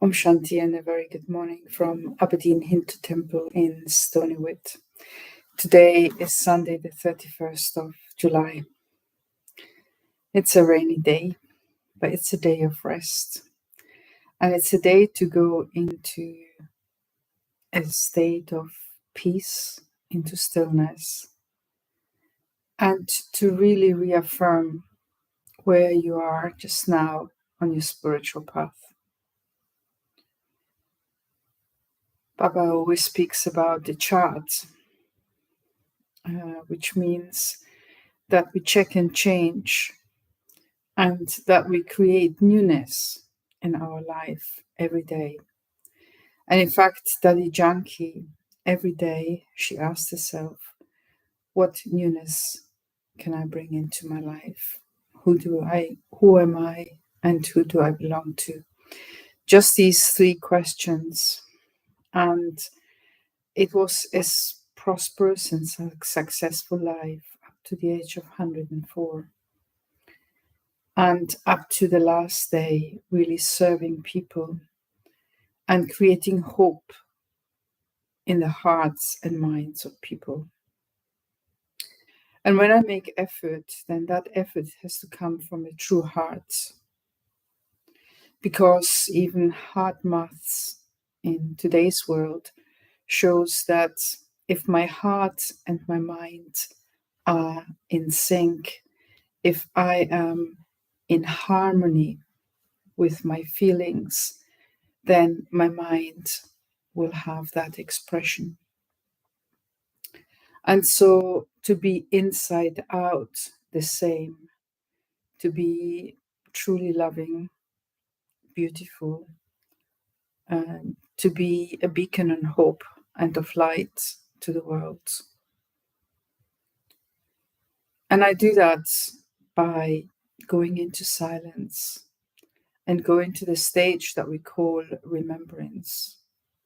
Om Shanti and a very good morning from Aberdeen Hindu Temple in Stonywood. Today is Sunday the 31st of July. It's a rainy day, but it's a day of rest. And it's a day to go into a state of peace, into stillness, and to really reaffirm where you are just now on your spiritual path. Baba always speaks about the chart, which means that we check and change and that we create newness in our life every day. And in fact, Dadi Janki, every day she asked herself, what newness can I bring into my life? Who am I, and who do I belong to? Just these three questions. And it was a prosperous and successful life up to the age of 104. And up to the last day, really serving people and creating hope in the hearts and minds of people. And when I make effort, then that effort has to come from a true heart. Because even hard maths in today's world shows that if my heart and my mind are in sync, if I am in harmony with my feelings, then my mind will have that expression. And so to be inside out the same, to be truly loving, beautiful, and to be a beacon of hope and of light to the world. And I do that by going into silence and going to the stage that we call remembrance.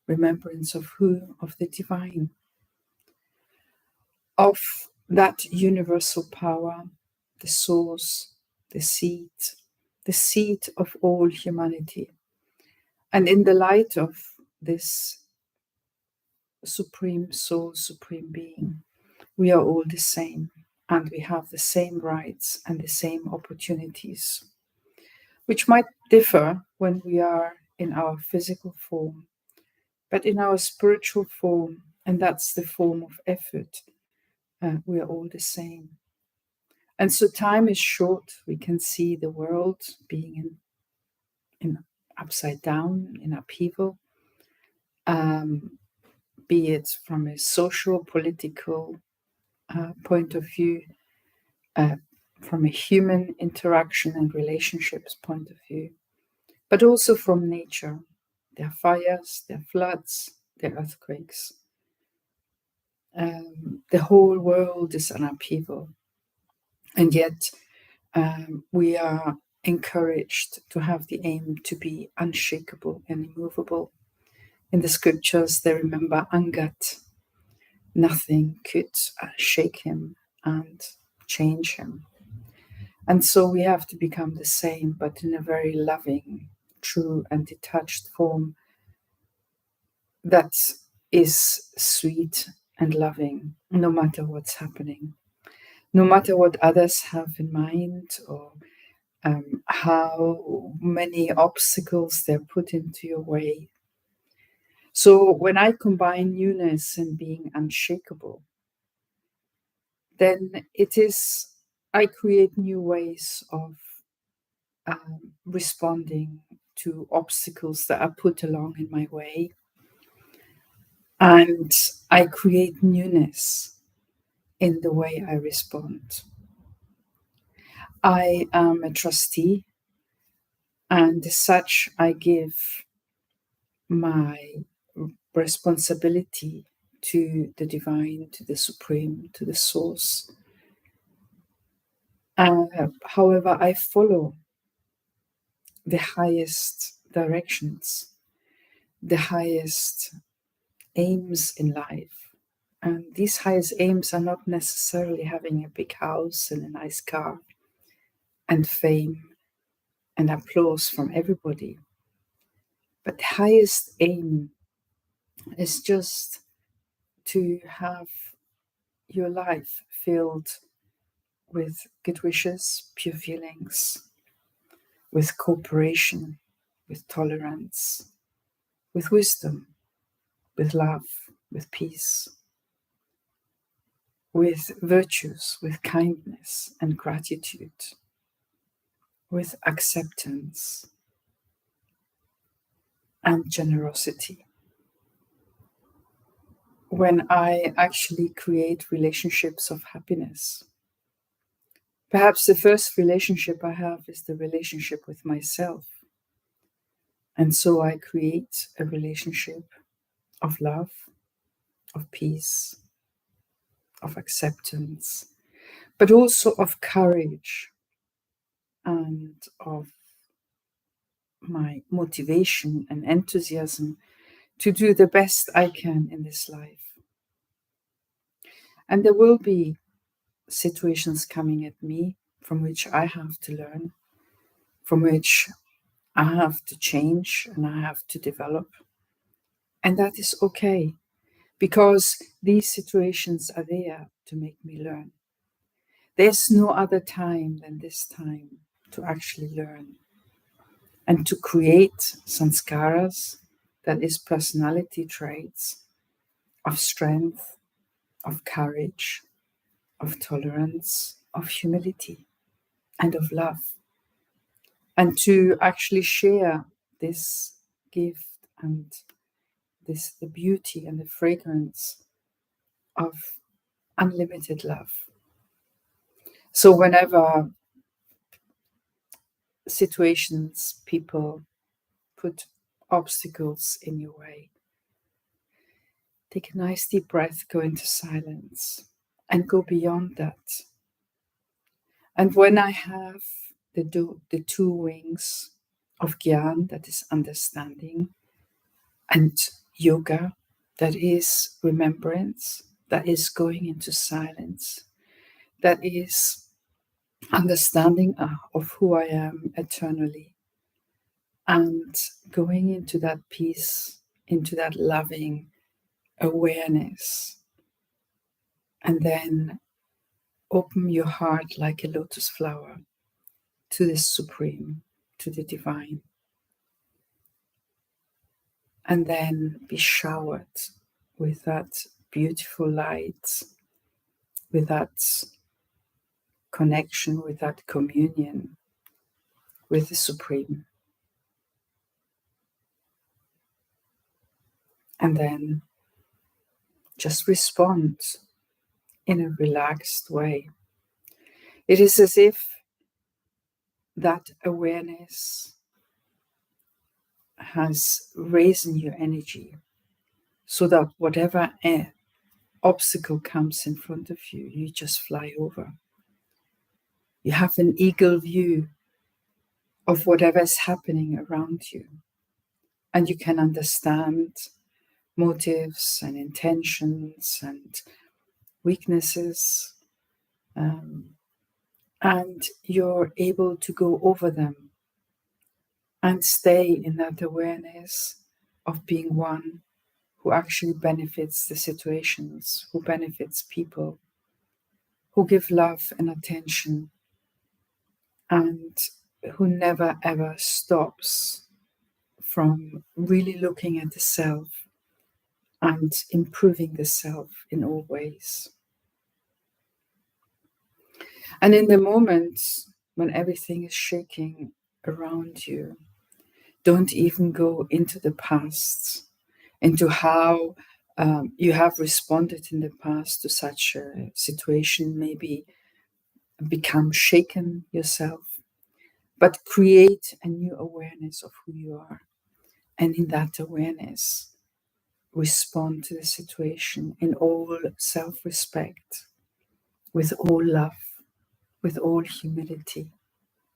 Remembrance of who? Of the divine. Of that universal power, the source, the seed of all humanity. And in the light of this supreme soul, supreme being, we are all the same, and we have the same rights and the same opportunities, which might differ when we are in our physical form, but in our spiritual form, and that's the form of effort, we are all the same. And so time is short. We can see the world being in upside down, in upheaval, be it from a social, political point of view, from a human interaction and relationships point of view, but also from nature. There are fires, there are floods, there are earthquakes. The whole world is an upheaval. And yet we are encouraged to have the aim to be unshakable and immovable. In the scriptures, they remember Angat. Nothing could shake him and change him. And so we have to become the same, but in a very loving, true and detached form that is sweet and loving, no matter what's happening, no matter what others have in mind or how many obstacles they're put into your way. So when I combine newness and being unshakable, then I create new ways of responding to obstacles that are put along in my way. And I create newness in the way I respond. I am a trustee, and as such, I give my responsibility to the divine, to the supreme, to the source. However, I follow the highest directions, the highest aims in life. And these highest aims are not necessarily having a big house and a nice car and fame and applause from everybody. But the highest aim is just to have your life filled with good wishes, pure feelings, with cooperation, with tolerance, with wisdom, with love, with peace, with virtues, with kindness and gratitude, with acceptance and generosity. When I actually create relationships of happiness, perhaps the first relationship I have is the relationship with myself. And so I create a relationship of love, of peace, of acceptance, but also of courage and of my motivation and enthusiasm to do the best I can in this life. And there will be situations coming at me from which I have to learn, from which I have to change and I have to develop. And that is okay, because these situations are there to make me learn. There's no other time than this time to actually learn and to create sanskaras, that is personality traits of strength, of courage, of tolerance, of humility, and of love. And to actually share this gift and the beauty and the fragrance of unlimited love. So whenever situations, people put obstacles in your way, take a nice deep breath, go into silence, and go beyond that. And when I have the two wings of Gyan, that is understanding, and yoga, that is remembrance, that is going into silence, that is understanding of who I am eternally, and going into that peace, into that loving awareness, and then open your heart like a lotus flower to the supreme, to the divine, and then be showered with that beautiful light, with that connection, with that communion with the supreme. And then just respond in a relaxed way. It is as if that awareness has raised your energy so that whatever obstacle comes in front of you, you just fly over. You have an eagle view of whatever is happening around you, and you can understand motives and intentions and weaknesses, and you're able to go over them and stay in that awareness of being one who actually benefits the situations, who benefits people, who give love and attention, and who never ever stops from really looking at the self and improving the self in all ways. And in the moments when everything is shaking around you, don't even go into the past, into how you have responded in the past to such a situation, maybe become shaken yourself, but create a new awareness of who you are. And in that awareness, respond to the situation in all self-respect, with all love, with all humility,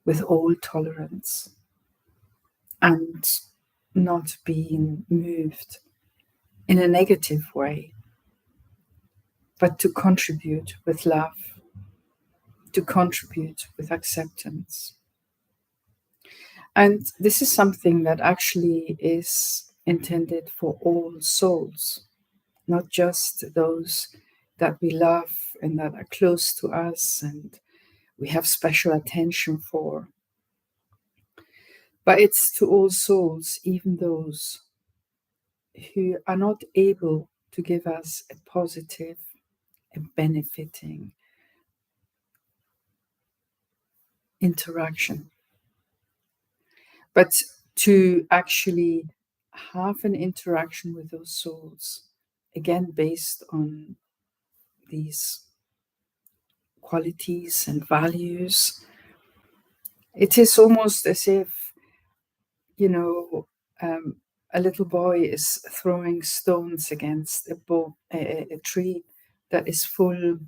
with all tolerance, and not being moved in a negative way, but to contribute with love, to contribute with acceptance. And this is something that actually is intended for all souls, not just those that we love and that are close to us and we have special attention for. But it's to all souls, even those who are not able to give us a positive and benefiting interaction. But to actually have an interaction with those souls, again, based on these qualities and values, it is almost as if, you know, a little boy is throwing stones against a tree that is full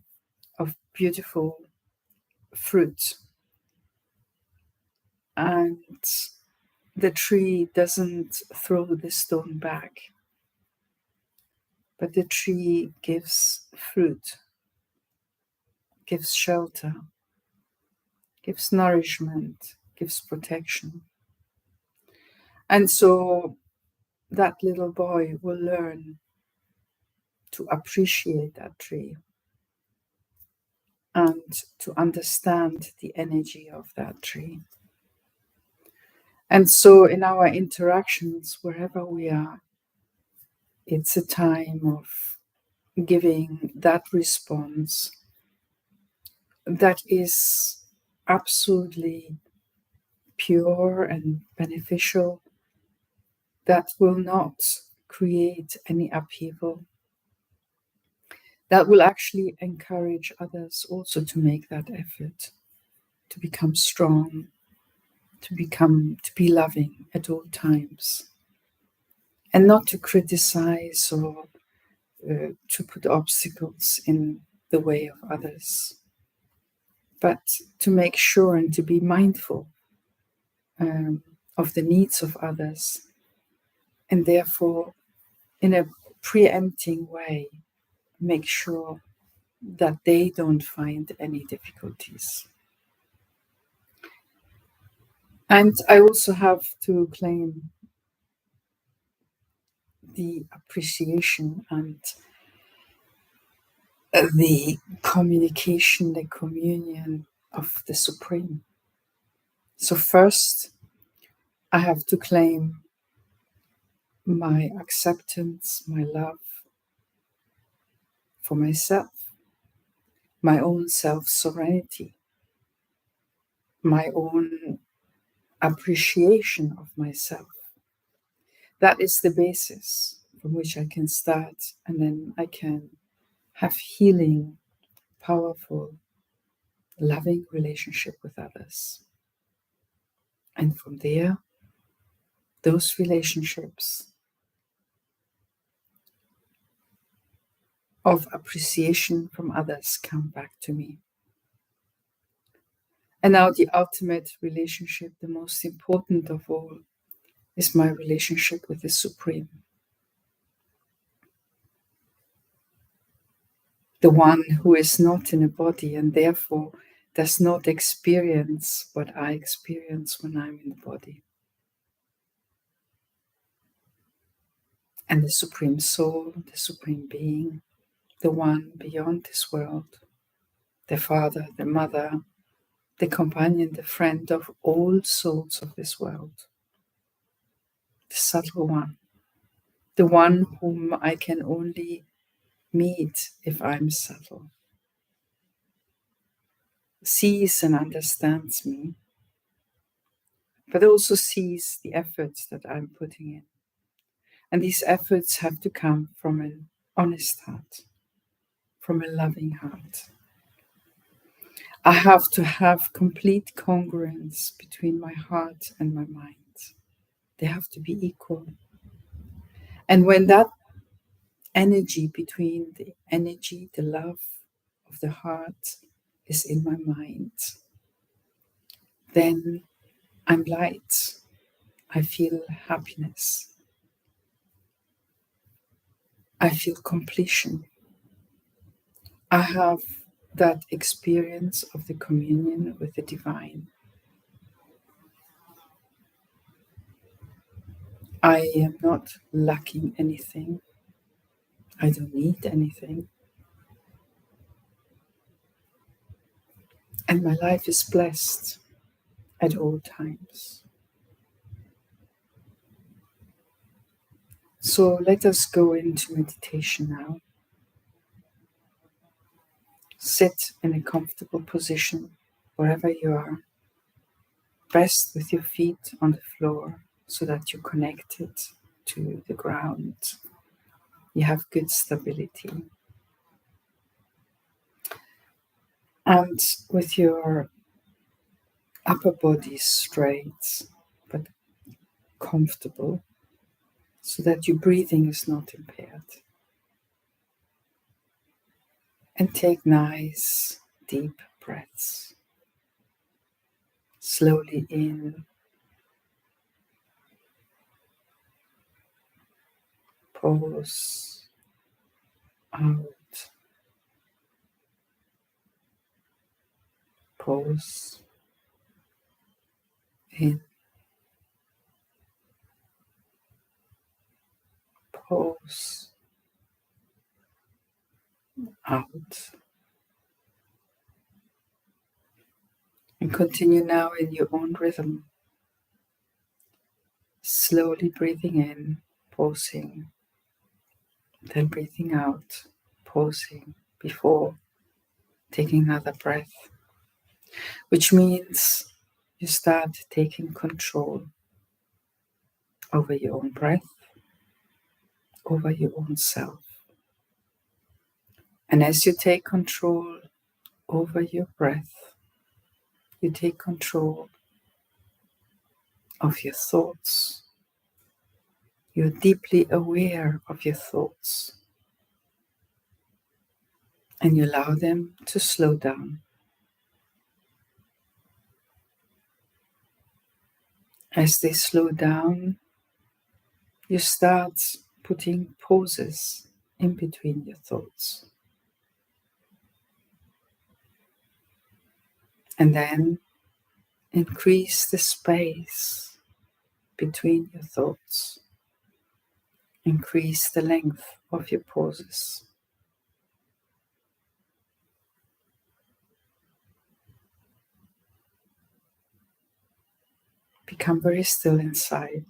of beautiful fruit. And the tree doesn't throw the stone back, but the tree gives fruit, gives shelter, gives nourishment, gives protection. And so that little boy will learn to appreciate that tree and to understand the energy of that tree. And so in our interactions, wherever we are, it's a time of giving that response that is absolutely pure and beneficial, that will not create any upheaval, that will actually encourage others also to make that effort, to become strong, to be loving at all times, and not to criticize or to put obstacles in the way of others, but to make sure and to be mindful of the needs of others, and therefore, in a preempting way, make sure that they don't find any difficulties. And I also have to claim the appreciation and the communication, the communion of the Supreme. So first, I have to claim my acceptance, my love for myself, my own self-serenity, my own appreciation of myself. That is the basis from which I can start, and then I can have healing, powerful, loving relationship with others. And from there, those relationships of appreciation from others come back to me. And now the ultimate relationship, the most important of all, is my relationship with the Supreme. The one who is not in a body and therefore does not experience what I experience when I'm in the body. And the Supreme Soul, the Supreme Being, the one beyond this world, the Father, the Mother, the companion, the friend of all souls of this world, the subtle one, the one whom I can only meet if I'm subtle, sees and understands me, but also sees the efforts that I'm putting in. And these efforts have to come from an honest heart, from a loving heart. I have to have complete congruence between my heart and my mind. They have to be equal. And when that energy between the love of the heart is in my mind, then I'm light. I feel happiness. I feel completion. I have that experience of the communion with the divine. I am not lacking anything. I don't need anything. And my life is blessed at all times. So let us go into meditation now. Sit in a comfortable position wherever you are. Rest with your feet on the floor so that you're connected to the ground. You have good stability. And with your upper body straight but comfortable so that your breathing is not impaired. And take nice deep breaths. Slowly in, pause, out, pause, in, pause, out. And continue now in your own rhythm. Slowly breathing in, pausing, then breathing out, pausing before taking another breath, which means you start taking control over your own breath, over your own self. And as you take control over your breath, you take control of your thoughts. You're deeply aware of your thoughts and you allow them to slow down. As they slow down, you start putting pauses in between your thoughts. And then increase the space between your thoughts. Increase the length of your pauses. Become very still inside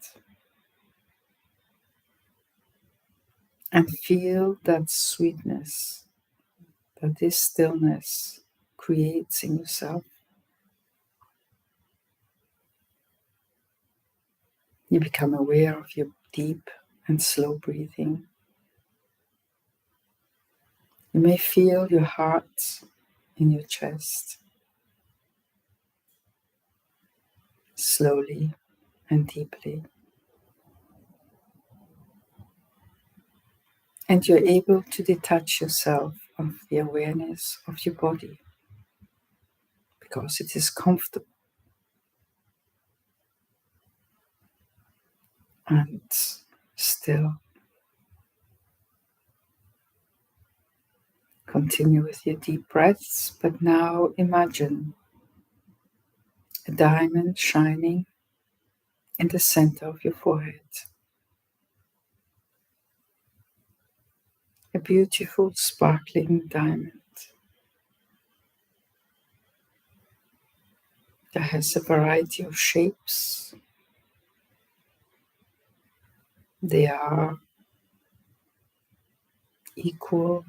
and feel that sweetness that this stillness creates in yourself. You become aware of your deep and slow breathing. You may feel your heart in your chest, slowly and deeply. And you're able to detach yourself of the awareness of your body because it is comfortable and still. Continue with your deep breaths, but now imagine a diamond shining in the center of your forehead. A beautiful sparkling diamond that has a variety of shapes. They are equal,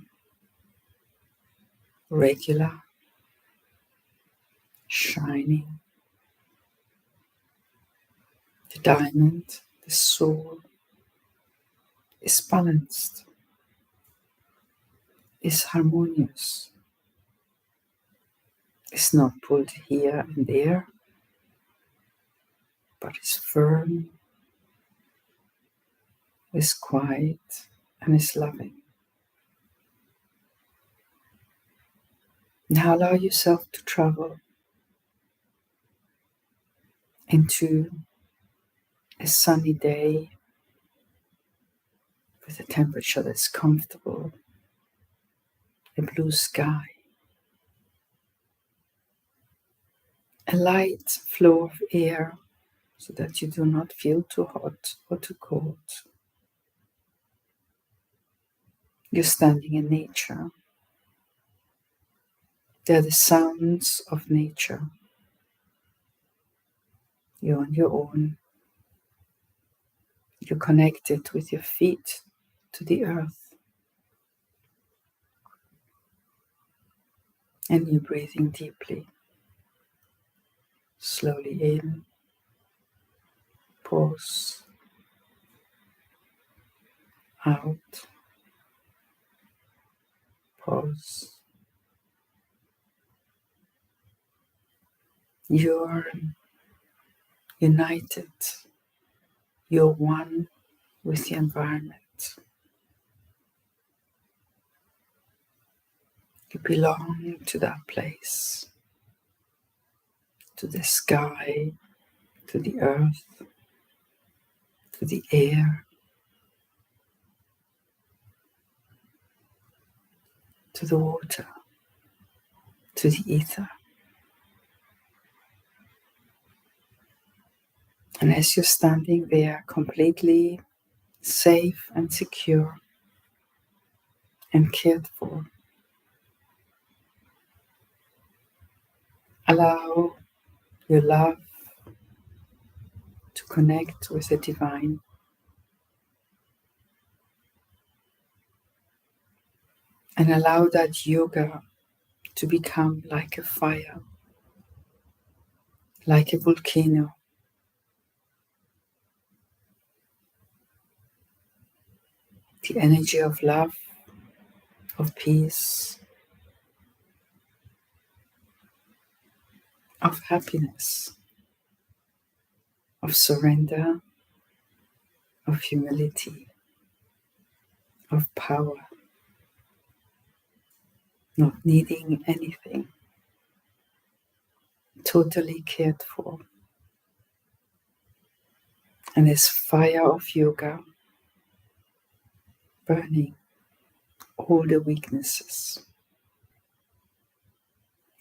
regular, shining. The diamond, the soul, is balanced, is harmonious, is not pulled here and there, but is firm, is quiet, and is loving. Now allow yourself to travel into a sunny day with a temperature that's comfortable, a blue sky, a light flow of air so that you do not feel too hot or too cold. You're standing in nature. They're the sounds of nature. You're on your own. You're connected with your feet to the earth. And you're breathing deeply. Slowly in. Pause. Out. Pause. You're united. You're one with the environment. You belong to that place, to the sky, to the earth, to the air, to the water, to the ether. And as you're standing there completely safe and secure and cared for, allow your love to connect with the divine. And allow that yoga to become like a fire, like a volcano. The energy of love, of peace, of happiness, of surrender, of humility, of power, not needing anything, totally cared for. And this fire of yoga burning all the weaknesses.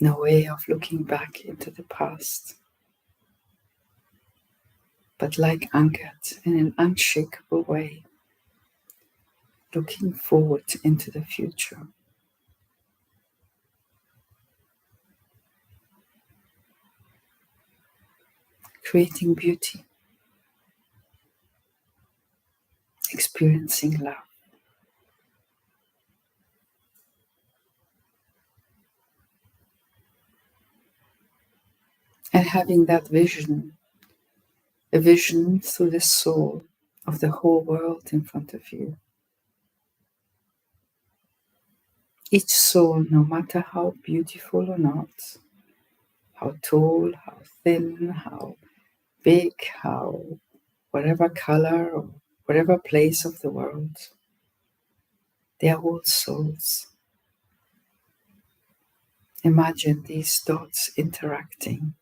No way of looking back into the past, but like anchored in an unshakable way, looking forward into the future. Creating beauty, experiencing love. And having that vision, a vision through the soul of the whole world in front of you. Each soul, no matter how beautiful or not, how tall, how thin, how big, how whatever color or whatever place of the world, they are all souls. Imagine these dots interacting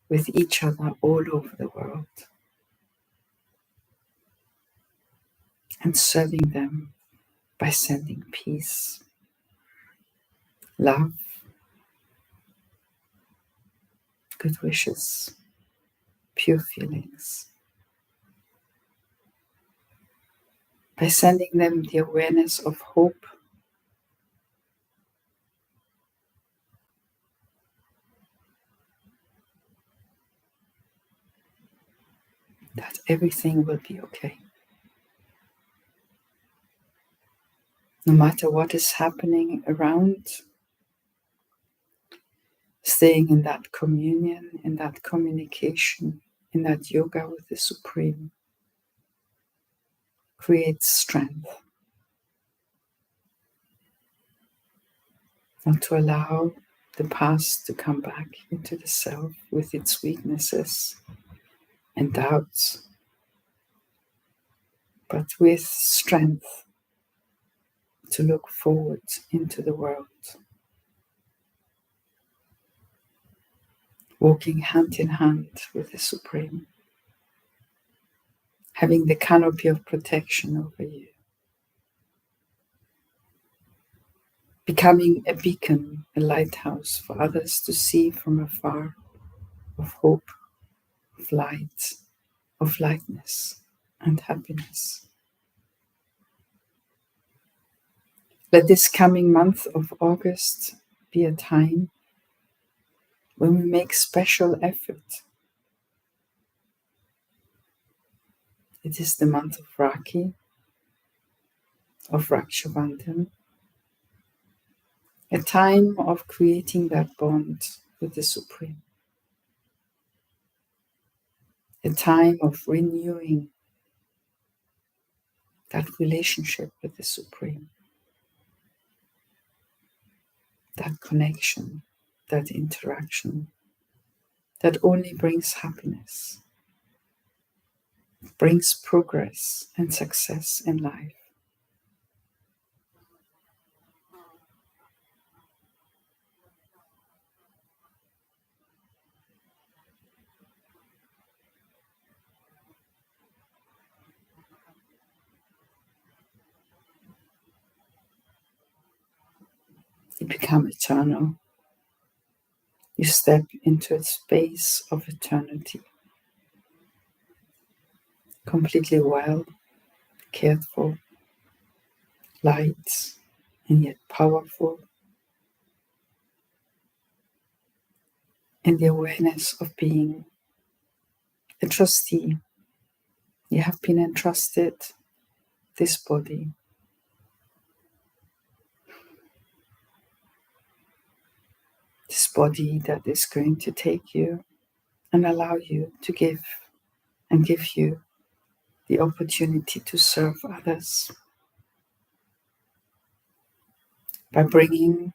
with each other all over the world and serving them by sending peace, love, good wishes, pure feelings, by sending them the awareness of hope, that everything will be okay. No matter what is happening around, staying in that communion, in that communication, in that yoga with the Supreme creates strength. Not to allow the past to come back into the self with its weaknesses and doubts, but with strength to look forward into the world, walking hand in hand with the Supreme, having the canopy of protection over you, becoming a beacon, a lighthouse for others to see from afar, of hope, of light, of lightness and happiness. Let this coming month of August be a time when we make special effort. It is the month of Rakhi, of Raksha Bandhan, a time of creating that bond with the Supreme, a time of renewing that relationship with the Supreme, that connection, that interaction that only brings happiness, brings progress and success in life. You become eternal. You step into a space of eternity, completely well, cared for, light, and yet powerful, in the awareness of being a trustee. You have been entrusted this body, that is going to take you and allow you to give and give you the opportunity to serve others by bringing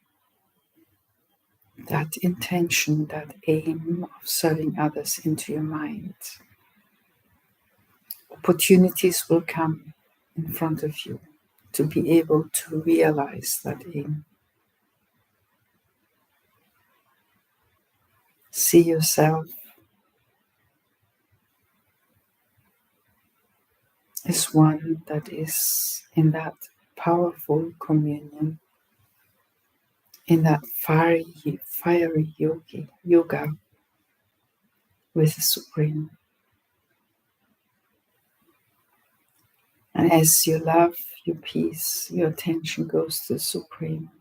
that intention, that aim of serving others into your mind. Opportunities will come in front of you to be able to realize that aim. See yourself as one that is in that powerful communion, in that fiery yoga with the Supreme. And as your love, your peace, your attention goes to the Supreme,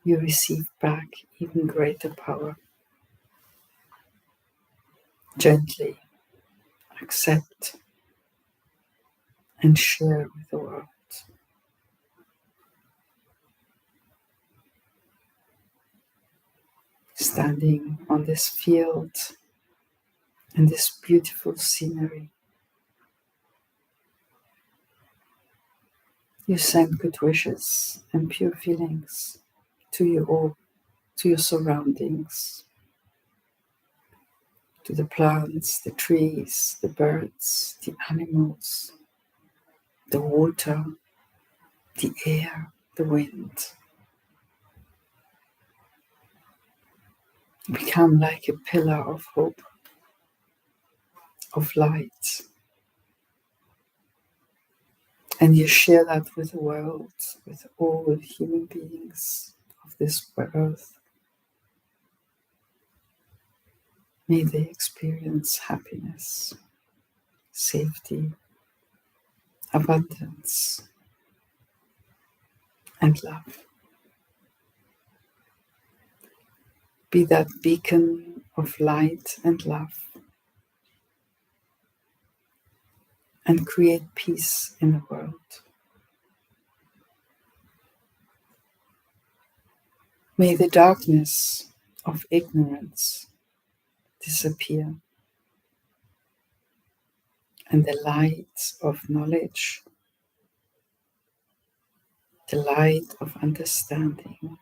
you receive back even greater power. Gently accept and share with the world. Standing on this field and this beautiful scenery, you send good wishes and pure feelings to you all, to your surroundings, to the plants, the trees, the birds, the animals, the water, the air, the wind. You become like a pillar of hope, of light. And you share that with the world, with all human beings of this earth. May they experience happiness, safety, abundance, and love. Be that beacon of light and love, and create peace in the world. May the darkness of ignorance disappear, and the light of knowledge, the light of understanding,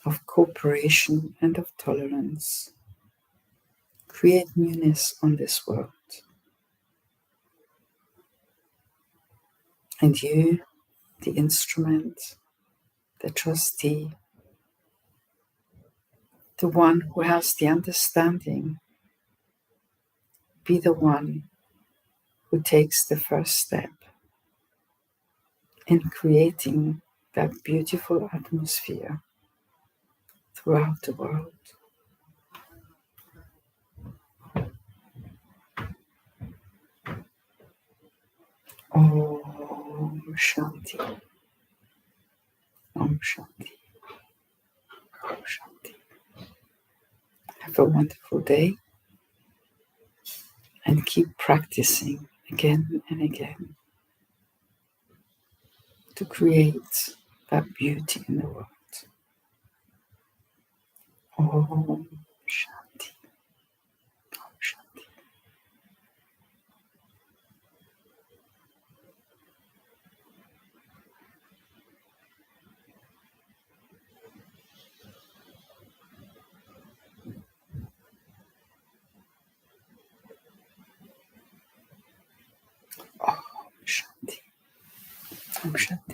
of cooperation and of tolerance, create newness on this world. And you, the instrument, the trustee, the one who has the understanding, be the one who takes the first step in creating that beautiful atmosphere throughout the world. Om Shanti. Om Shanti. Om Shanti. Have a wonderful day and keep practicing again and again to create that beauty in the world. Om Shanti. Om Shanti. Om Shanti. Om Shanti.